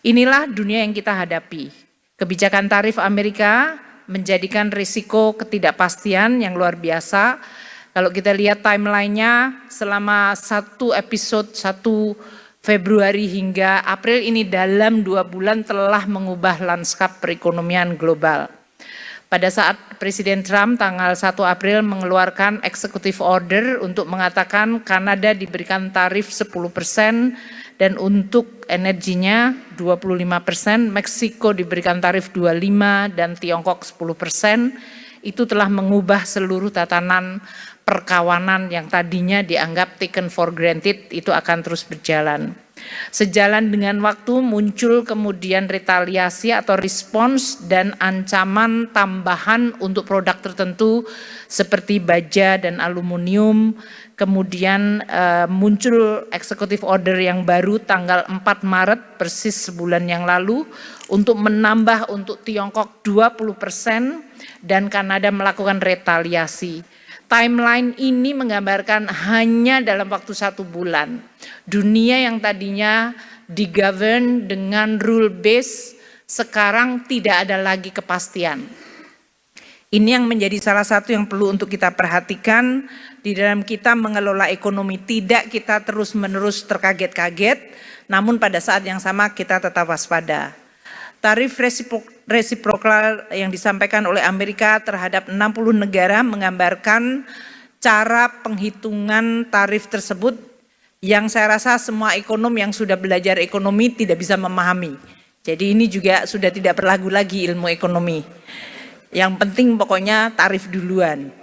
Inilah dunia yang kita hadapi. Kebijakan tarif Amerika menjadikan risiko ketidakpastian yang luar biasa. Kalau kita lihat timelinenya selama satu episode 1 Februari hingga April ini dalam 2 bulan telah mengubah lanskap perekonomian global. Pada saat Presiden Trump tanggal 1 April mengeluarkan executive order untuk mengatakan Kanada diberikan tarif 10% dan untuk energinya 25%, Meksiko diberikan tarif 25% dan Tiongkok 10%, itu telah mengubah seluruh tatanan perkawanan yang tadinya dianggap taken for granted itu akan terus berjalan. Sejalan dengan waktu muncul kemudian retaliasi atau respons dan ancaman tambahan untuk produk tertentu seperti baja dan aluminium. Kemudian muncul executive order yang baru tanggal 4 Maret persis sebulan yang lalu untuk menambah untuk Tiongkok 20% dan Kanada melakukan retaliasi. Timeline ini menggambarkan hanya dalam waktu 1 bulan. Dunia yang tadinya digovern dengan rule base sekarang tidak ada lagi kepastian. Ini yang menjadi salah satu yang perlu untuk kita perhatikan di dalam kita mengelola ekonomi. Tidak kita terus-menerus terkaget-kaget, namun pada saat yang sama kita tetap waspada. Tarif resiprokal yang disampaikan oleh Amerika terhadap 60 negara menggambarkan cara penghitungan tarif tersebut yang saya rasa semua ekonom yang sudah belajar ekonomi tidak bisa memahami. Jadi ini juga sudah tidak berlagu lagi ilmu ekonomi. Yang penting pokoknya tarif duluan.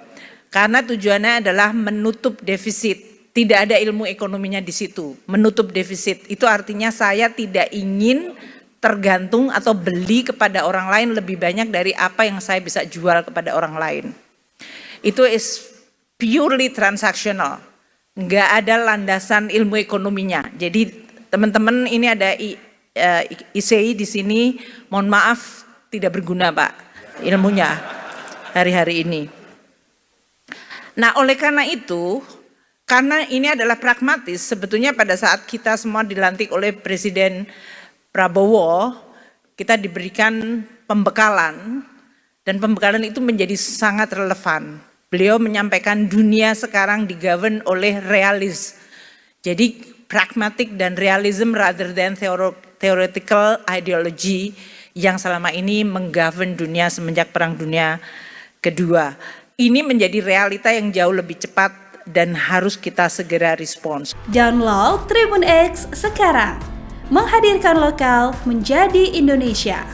Karena tujuannya adalah menutup defisit. Tidak ada ilmu ekonominya di situ. Menutup defisit itu artinya saya tidak ingin tergantung atau beli kepada orang lain lebih banyak dari apa yang saya bisa jual kepada orang lain. Itu is purely transactional. Enggak ada landasan ilmu ekonominya. Jadi teman-teman ini ada ICI di sini, mohon maaf tidak berguna Pak ilmunya hari-hari ini. Nah oleh karena itu, karena ini adalah pragmatis, sebetulnya pada saat kita semua dilantik oleh Presiden Prabowo, kita diberikan pembekalan dan pembekalan itu menjadi sangat relevan. Beliau menyampaikan dunia sekarang digovern oleh realis. Jadi pragmatic dan realism rather than theoretical ideology yang selama ini menggovern dunia semenjak Perang Dunia Kedua. Ini menjadi realita yang jauh lebih cepat dan harus kita segera respons. Download Tribun X sekarang. Menghadirkan lokal menjadi Indonesia.